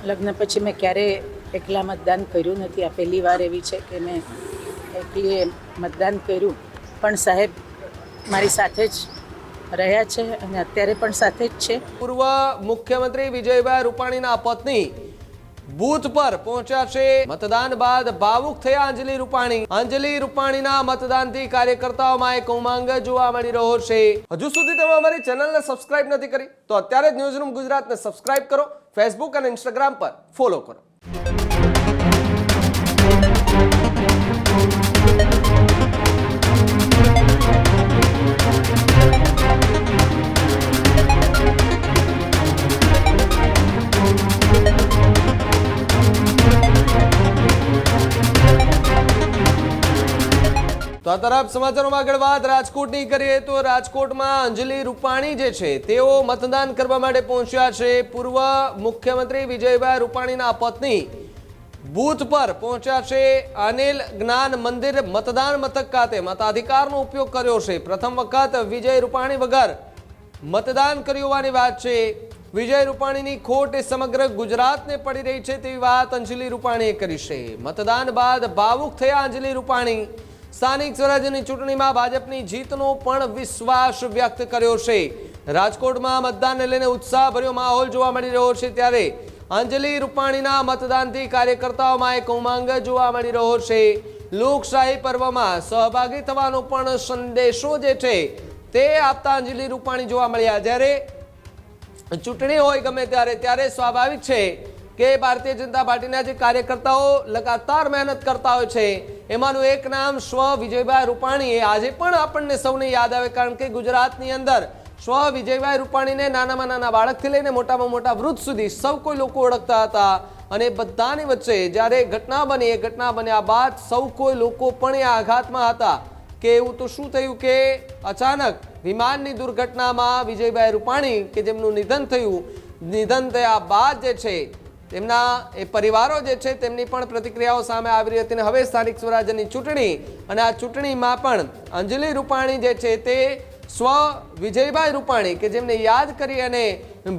લગ્ન પછી મેં ક્યારેય એકલા મતદાન કર્યું નથી. આ પહેલી વાર એવી છે કે મેં એકલીએ મતદાન કર્યું. પણ સાહેબ મારી સાથે જ રહ્યા છે અને અત્યારે પણ સાથે જ છે. પૂર્વ મુખ્યમંત્રી વિજયભાઈ રૂપાણીના પત્ની બૂથ પર પહોંચ્યા છે. મતદાન બાદ ભાવુક થયા અંજલિ રૂપાણી. અંજલિ રૂપાણીના મતદાનથી કાર્યકર્તાઓમાં એક ઉમંગ જોવા મળી રહ્યો છે. હજુ સુધી તમે અમારી ચેનલને સબસ્ક્રાઇબ નથી કરી તો અત્યારે જ ન્યૂઝરૂમ ગુજરાતને સબસ્ક્રાઇબ કરો. ફેસબુક અને ઇન્સ્ટાગ્રામ પર ફોલો કરો. તો આ તરફ સમાચારોમાં આગળ વાત રાજકોટની કરીએ તો રાજકોટમાં અંજલિ રૂપાણી જે છે તેઓ મતદાન કરવા માટે પહોંચ્યા છે. પૂર્વ મુખ્યમંત્રી વિજયભાઈ રૂપાણીના પત્ની બૂથ પર પહોંચ્યા છે. અનિલ જ્ઞાન મંદિર મતદાન મથક ખાતે મતાધિકારનો ઉપયોગ કર્યો છે. પ્રથમ વખત વિજય રૂપાણી વગર મતદાન કર્યું હોવાની વાત છે. વિજય રૂપાણીની ખોટ એ સમગ્ર ગુજરાતને પડી રહી છે તેવી વાત અંજલિ રૂપાણીએ કરી છે. મતદાન બાદ ભાવુક થયા અંજલિ રૂપાણી. સ્થાનિક સ્વરાજ્યની ચૂંટણીમાં ભાજપની જીતનો પણ વિશ્વાસ વ્યક્ત કર્યો છે. રાજકોટમાં મતદાનને લઈને ઉત્સાહભર્યો માહોલ જોવા મળી રહ્યો છે ત્યારે અંજલિ રૂપાણીના મતદાનથી કાર્યકર્તાઓમાં એક ઉમંગ જોવા મળી રહ્યો છે. લોકશાહી પર્વમાં સહભાગી થવાનો પણ સંદેશો જે છે તે આપતા અંજલિ રૂપાણી જોવા મળ્યા. જ્યારે ચૂંટણી હોય ગમે ત્યારે સ્વાભાવિક છે કે ભારતીય જનતા પાર્ટીના જે કાર્યકર્તાઓ લગાતાર મહેનત કરતા હોય છે એમાંનું એક નામ સ્વ વિજયભાઈ રૂપાણી એ આજે પણ આપણને સૌને યાદ આવે. કારણ કે ગુજરાતની અંદર સ્વ વિજયભાઈ રૂપાણીને નાનામાં નાના બાળકથી લઈને મોટામાં મોટા વૃદ્ધ સુધી સૌ કોઈ લોકો ઓળખતા હતા. અને બધાની વચ્ચે જ્યારે ઘટના બની એ ઘટના બન્યા બાદ સૌ કોઈ લોકો પણ એ આઘાતમાં હતા કે એવું તો શું થયું કે અચાનક વિમાનની દુર્ઘટનામાં વિજયભાઈ રૂપાણી કે જેમનું નિધન થયા બાદ જે છે તેમના એ પરિવારો જે છે તેમની પણ પ્રતિક્રિયાઓ સામે આવી રહી હતી. અને હવે સ્થાનિક સ્વરાજ્યની ચૂંટણી અને આ ચૂંટણીમાં પણ અંજલિ રૂપાણી જે છે તે સ્વ વિજયભાઈ રૂપાણી કે જેમને યાદ કરી અને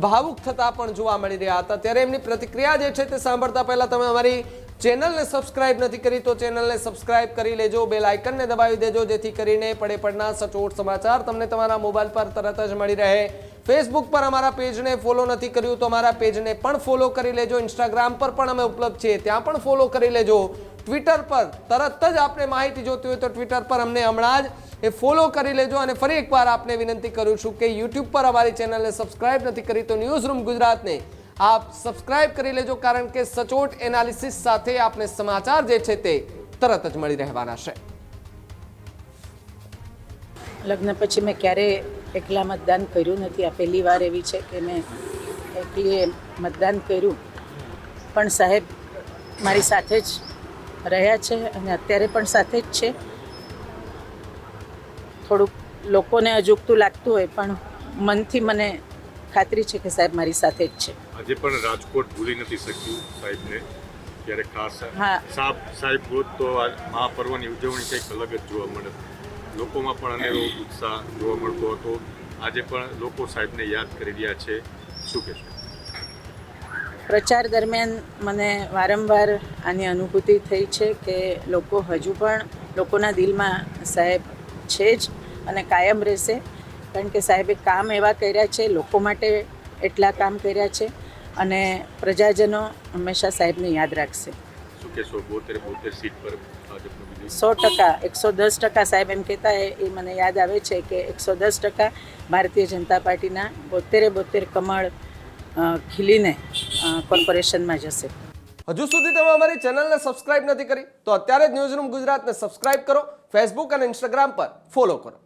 ભાવુક થતા પણ જોવા મળી રહ્યા હતા. ત્યારે એમની પ્રતિક્રિયા જે છે તે સાંભળતા પહેલા તમે અમારી ચેનલને સબસ્ક્રાઇબ નથી કરી તો ચેનલને સબસ્ક્રાઇબ કરી લેજો. બેલ આઇકનને દબાવી દેજો જેથી કરીને પડે પડના સચોટ સમાચાર તમને તમારા મોબાઈલ પર તરત જ મળી રહે. ફેસબુક પર અમારા પેજને ફોલો નથી કર્યું તો અમારા પેજને પણ ફોલો કરી લેજો. ઇન્સ્ટાગ્રામ પર પણ અમે ઉપલબ્ધ છીએ ત્યાં પણ ફોલો કરી લેજો. ટ્વિટર પર તરત જ આપને માહિતી જોતી હોય તો ટ્વિટર પર અમને હમણાં જ એ ફોલો કરી લેજો. અને ફરી એકવાર આપને વિનંતી કરું છું કે યુટ્યુબ પર અમારી ચેનલને સબસ્ક્રાઇબ નથી કરી તો ન્યૂઝરૂમ ગુજરાતને આપ સબસ્ક્રાઇબ કરી લેજો. કારણ કે સચોટ એનાલિસિસ સાથે આપને સમાચાર જે છે તે તરત જ મળી રહેવાના છે. લગ્ન પછી મેં ક્યારેય એકલા મતદાન કર્યું નથી. આ પહેલી વાર એવી છે કે મેં એકલીએ મતદાન કર્યું. પણ સાહેબ મારી સાથે જ રહ્યા છે અને અત્યારે પણ સાથે જ છે. થોડુંક લોકોને અજુગતું લાગતું હોય પણ મનથી મને ખાતરી છે કે સાહેબ મારી સાથે જ છે. આજે પણ રાજકોટ ભૂલી નથી શક્યું સાહેબને. ત્યારે ખાસ સાહેબ હોત તો આ મહાપર્વની ઉજવણી કંઈક અલગ જ જોવા મળે. લોકોમાં પણ અનેરો ઉત્સાહ જોવા મળતો હતો. આજે પણ લોકો સાહેબને યાદ કરી રહ્યા છે. શું કહેશો? પ્રચાર દરમિયાન મને વારંવાર આની અનુભૂતિ થઈ છે કે લોકો હજુ પણ લોકોના દિલમાં સાહેબ છે જ અને કાયમ રહેશે. કારણ કે સાહેબે કામ એવા કર્યા છે, લોકો માટે એટલા કામ કર્યા છે અને પ્રજાજનો હંમેશા સાહેબને યાદ રાખશે. શું કહેશો? 72 સીટ પર 100%, 110% સાહેબ એમ કહેતા એ મને યાદ આવે છે કે 110% ભારતીય જનતા પાર્ટીના 72 કમળ ખીલીને કોર્પોરેશનમાં જશે. હજુ સુધી તમે અમારી ચેનલને સબસ્ક્રાઇબ નથી કરી તો અત્યારે જ ન્યૂઝરૂમ ગુજરાતને સબસ્ક્રાઇબ કરો. ફેસબુક અને ઇન્સ્ટાગ્રામ પર ફોલો કરો.